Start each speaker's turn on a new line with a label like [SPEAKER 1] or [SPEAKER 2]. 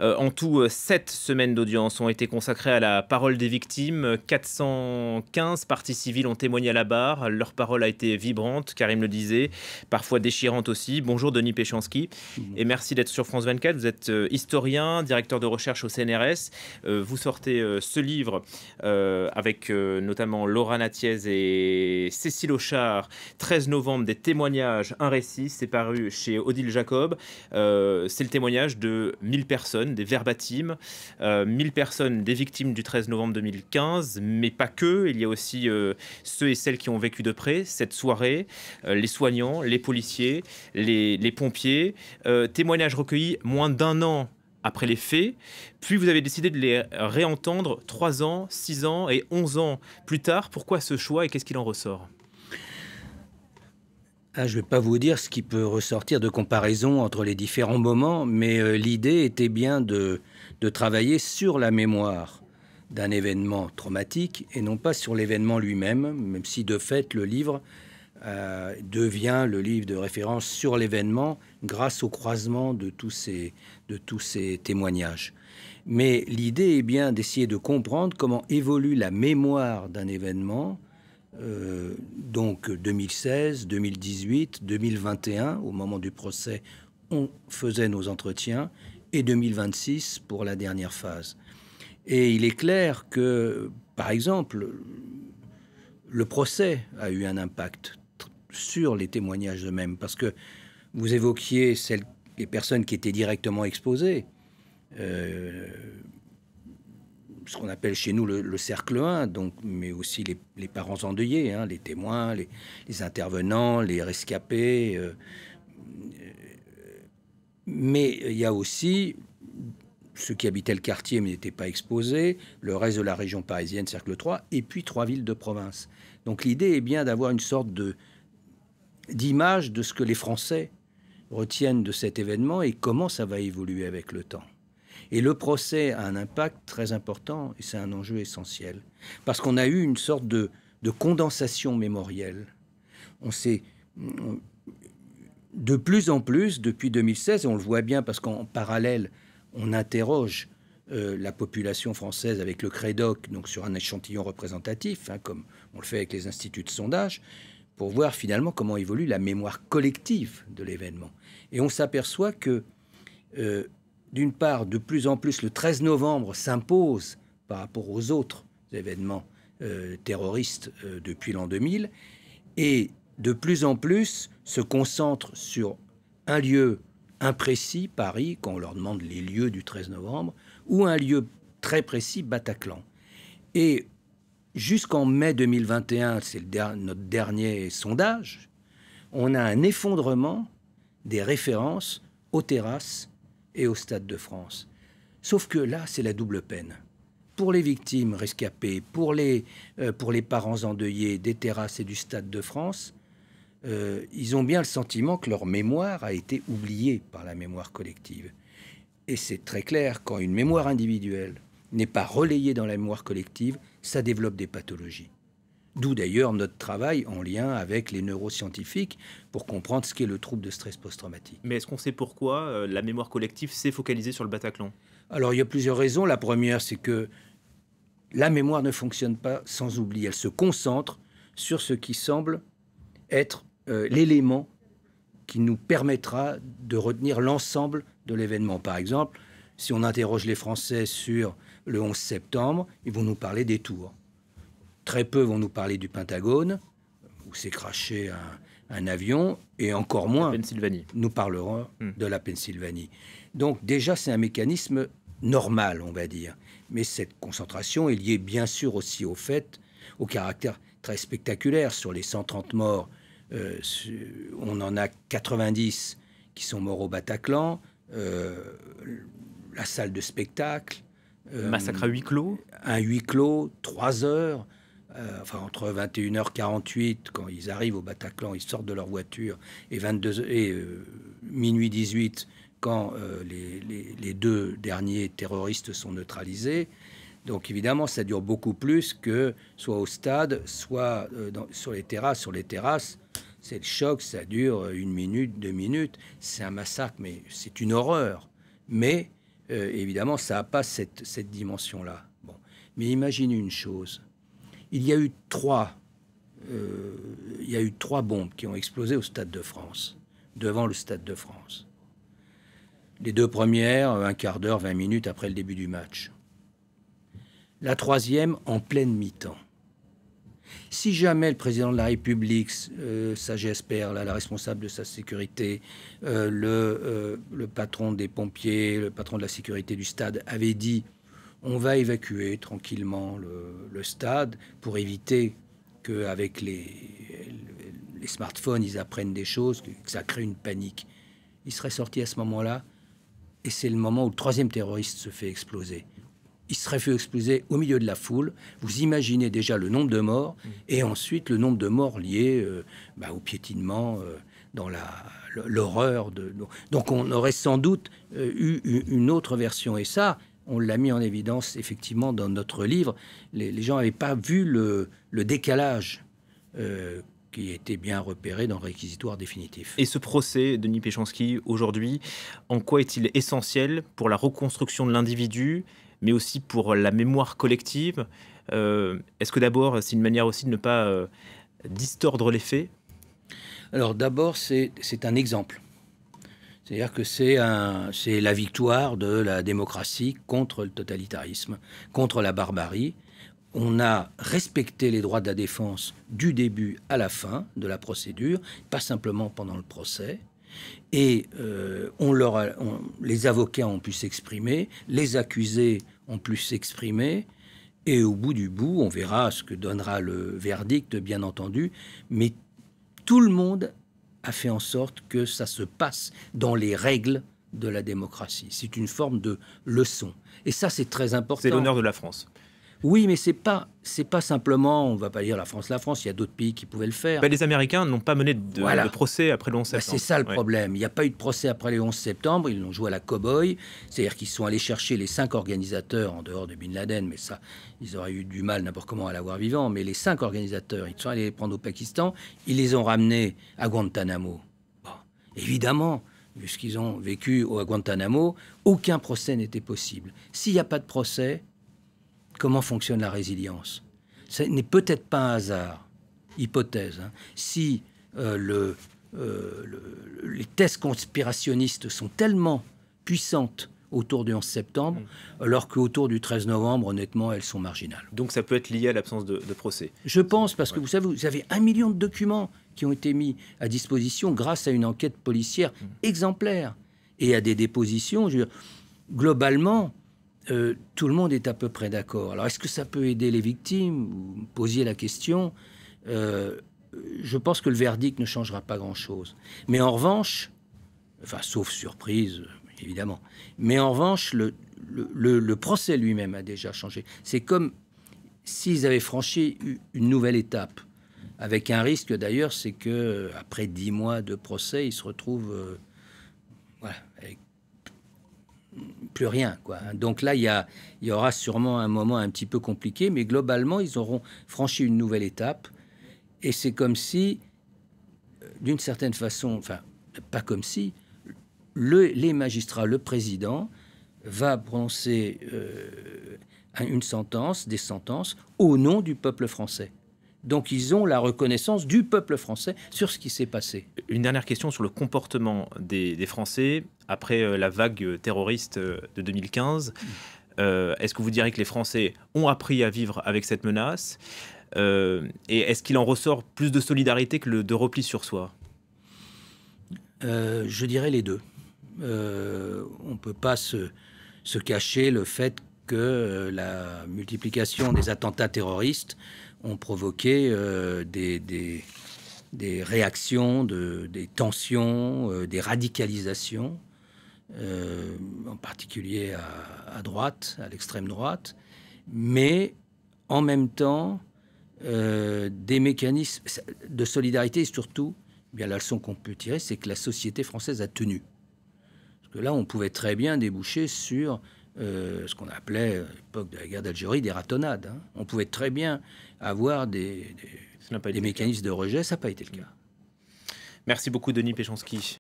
[SPEAKER 1] En tout, 7 semaines d'audience ont été consacrées à la parole des victimes. 415 parties civiles ont témoigné à la barre. Leur parole a été vibrante, Karim le disait, parfois déchirante aussi. Bonjour Denis Péchanski et merci d'être sur France 24. Vous êtes historien, directeur de recherche au CNRS. Vous sortez ce livre avec notamment Laura Natiez et Cécile Auchard, 13 novembre, des témoignages, un récit. C'est paru chez Odile Jacob. C'est le témoignage de 1000 personnes, des verbatims, 1000 personnes, des victimes du 13 novembre 2015, mais pas que. Il y a aussi ceux et celles qui ont vécu de près cette soirée, les soignants, les policiers, les pompiers. Témoignages recueillis moins d'un an après les faits, puis vous avez décidé de les réentendre 3 ans, 6 ans et 11 ans plus tard. Pourquoi ce choix et qu'est-ce qu'il en ressort ?
[SPEAKER 2] Ah, je ne vais pas vous dire ce qui peut ressortir de comparaison entre les différents moments, mais l'idée était bien de travailler sur la mémoire d'un événement traumatique et non pas sur l'événement lui-même, même si de fait le livre devient le livre de référence sur l'événement grâce au croisement de tous ces témoignages. Mais l'idée est bien d'essayer de comprendre comment évolue la mémoire d'un événement, donc 2016, 2018, 2021, au moment du procès, on faisait nos entretiens, et 2026 pour la dernière phase. Et il est clair que, par exemple, le procès a eu un impact sur les témoignages eux-mêmes, parce que vous évoquiez les personnes qui étaient directement exposées, ce qu'on appelle chez nous le cercle 1, donc, mais aussi les parents endeuillés, hein, les témoins, les intervenants, les rescapés. Mais il y a aussi ceux qui habitaient le quartier mais n'étaient pas exposés, le reste de la région parisienne, cercle 3, et puis 3 villes de province. Donc l'idée est bien d'avoir une sorte d'image de ce que les Français retiennent de cet événement et comment ça va évoluer avec le temps. Et le procès a un impact très important et c'est un enjeu essentiel. Parce qu'on a eu une sorte de condensation mémorielle. On s'est de plus en plus, depuis 2016, et on le voit bien parce qu'en parallèle, on interroge la population française avec le CREDOC, donc sur un échantillon représentatif, hein, comme on le fait avec les instituts de sondage, pour voir finalement comment évolue la mémoire collective de l'événement. Et on s'aperçoit que d'une part, de plus en plus, le 13 novembre s'impose par rapport aux autres événements terroristes depuis l'an 2000, et de plus en plus se concentre sur un lieu imprécis, Paris, quand on leur demande les lieux du 13 novembre, ou un lieu très précis, Bataclan. Et jusqu'en mai 2021, c'est notre dernier sondage, on a un effondrement des références aux terrasses et au Stade de France. Sauf que là, c'est la double peine. Pour les victimes rescapées, pour les parents endeuillés des terrasses et du Stade de France, ils ont bien le sentiment que leur mémoire a été oubliée par la mémoire collective. Et c'est très clair, quand une mémoire individuelle n'est pas relayée dans la mémoire collective, ça développe des pathologies. D'où d'ailleurs notre travail en lien avec les neuroscientifiques pour comprendre ce qu'est le trouble de stress post-traumatique.
[SPEAKER 1] Mais est-ce qu'on sait pourquoi la mémoire collective s'est focalisée sur le Bataclan ?
[SPEAKER 2] Alors il y a plusieurs raisons. La première, c'est que la mémoire ne fonctionne pas sans oubli. Elle se concentre sur ce qui semble être l'élément qui nous permettra de retenir l'ensemble de l'événement. Par exemple, si on interroge les Français sur le 11 septembre, ils vont nous parler des tours. Très peu vont nous parler du Pentagone, où s'est craché un avion, et encore moins nous parleront de la Pennsylvanie. Donc déjà, c'est un mécanisme normal, on va dire. Mais cette concentration est liée bien sûr aussi au caractère très spectaculaire. Sur les 130 morts, on en a 90 qui sont morts au Bataclan, la salle de spectacle.
[SPEAKER 1] Massacre à huis clos ?
[SPEAKER 2] Un huis clos, 3 heures. Enfin, entre 21h48, quand ils arrivent au Bataclan, ils sortent de leur voiture, et minuit 18, quand les 2 derniers terroristes sont neutralisés. Donc évidemment, ça dure beaucoup plus que soit au stade, soit sur les terrasses. Sur les terrasses, c'est le choc, ça dure 1 minute, 2 minutes. C'est un massacre, mais c'est une horreur. Mais évidemment, ça n'a pas cette dimension-là. Bon. Mais imaginez une chose. Il y a eu trois bombes qui ont explosé au Stade de France, devant le Stade de France. Les deux premières, un quart d'heure, 20 minutes après le début du match. La troisième, en pleine mi-temps. Si jamais le président de la République, ça j'espère, la responsable de sa sécurité, le patron des pompiers, le patron de la sécurité du stade avait dit on va évacuer tranquillement le stade pour éviter qu'avec les smartphones, ils apprennent des choses, que ça crée une panique. Il serait sorti à ce moment-là, et c'est le moment où le troisième terroriste se fait exploser. Il serait fait exploser au milieu de la foule. Vous imaginez déjà le nombre de morts, et ensuite le nombre de morts liés au piétinement, dans l'horreur. Donc on aurait sans doute eu une autre version. Et ça, on l'a mis en évidence effectivement dans notre livre. Les gens n'avaient pas vu le décalage qui était bien repéré dans le réquisitoire définitif.
[SPEAKER 1] Et ce procès, Denis Péchanski, aujourd'hui, en quoi est-il essentiel pour la reconstruction de l'individu, mais aussi pour la mémoire collective? Est-ce que d'abord, c'est une manière aussi de ne pas distordre les faits?
[SPEAKER 2] Alors d'abord, c'est un exemple. C'est-à-dire que c'est la victoire de la démocratie contre le totalitarisme, contre la barbarie. On a respecté les droits de la défense du début à la fin de la procédure, pas simplement pendant le procès. Et les avocats ont pu s'exprimer, les accusés ont pu s'exprimer, et au bout du bout, on verra ce que donnera le verdict, bien entendu, mais tout le monde a fait en sorte que ça se passe dans les règles de la démocratie. C'est une forme de leçon. Et ça, c'est très important.
[SPEAKER 1] C'est l'honneur de la France.
[SPEAKER 2] Oui, mais c'est pas simplement, on va pas dire la France, il y a d'autres pays qui pouvaient le faire.
[SPEAKER 1] Les Américains n'ont pas mené de procès après le 11 septembre.
[SPEAKER 2] C'est ça le problème. Il n'y a pas eu de procès après le 11 septembre. Ils l'ont joué à la cow-boy. C'est-à-dire qu'ils sont allés chercher les 5 organisateurs, en dehors de Bin Laden, mais ça, ils auraient eu du mal n'importe comment à l'avoir vivant. Mais les 5 organisateurs, ils sont allés les prendre au Pakistan. Ils les ont ramenés à Guantanamo. Bon, évidemment, vu ce qu'ils ont vécu à Guantanamo, aucun procès n'était possible. S'il n'y a pas de procès, comment fonctionne la résilience? Ce n'est peut-être pas un hasard, hypothèse. Si les thèses conspirationnistes sont tellement puissantes autour du 11 septembre, alors qu'autour du 13 novembre, honnêtement, elles sont marginales.
[SPEAKER 1] Donc ça peut être lié à l'absence de procès?
[SPEAKER 2] Je pense, parce que vous savez, vous avez 1 million de documents qui ont été mis à disposition grâce à une enquête policière exemplaire et à des dépositions. Je veux dire, globalement, tout le monde est à peu près d'accord. Alors, est-ce que ça peut aider les victimes? Vous me posiez la question. Je pense que le verdict ne changera pas grand-chose. Mais en revanche, sauf surprise, évidemment, mais en revanche, le procès lui-même a déjà changé. C'est comme s'ils avaient franchi une nouvelle étape, avec un risque d'ailleurs, c'est que après 10 mois de procès, ils se retrouvent avec plus rien, quoi. Donc là, il y aura sûrement un moment un petit peu compliqué, mais globalement, ils auront franchi une nouvelle étape. Et c'est comme si, d'une certaine façon, pas comme si, les magistrats, le président, va prononcer des sentences au nom du peuple français. Donc ils ont la reconnaissance du peuple français sur ce qui s'est passé.
[SPEAKER 1] Une dernière question sur le comportement des Français après la vague terroriste de 2015. Est-ce que vous diriez que les Français ont appris à vivre avec cette menace et est-ce qu'il en ressort plus de solidarité que de repli sur soi?
[SPEAKER 2] Je dirais les deux. On ne peut pas se cacher le fait que la multiplication des attentats terroristes ont provoqué des réactions, des tensions, des radicalisations, en particulier à droite, à l'extrême droite, mais en même temps des mécanismes de solidarité et surtout, bien la leçon qu'on peut tirer, c'est que la société française a tenu. Parce que là, on pouvait très bien déboucher sur ce qu'on appelait, à l'époque de la guerre d'Algérie, des ratonnades. On pouvait très bien avoir des mécanismes de rejet. Ça n'a pas été le cas.
[SPEAKER 1] Merci beaucoup, Denis Péchanski.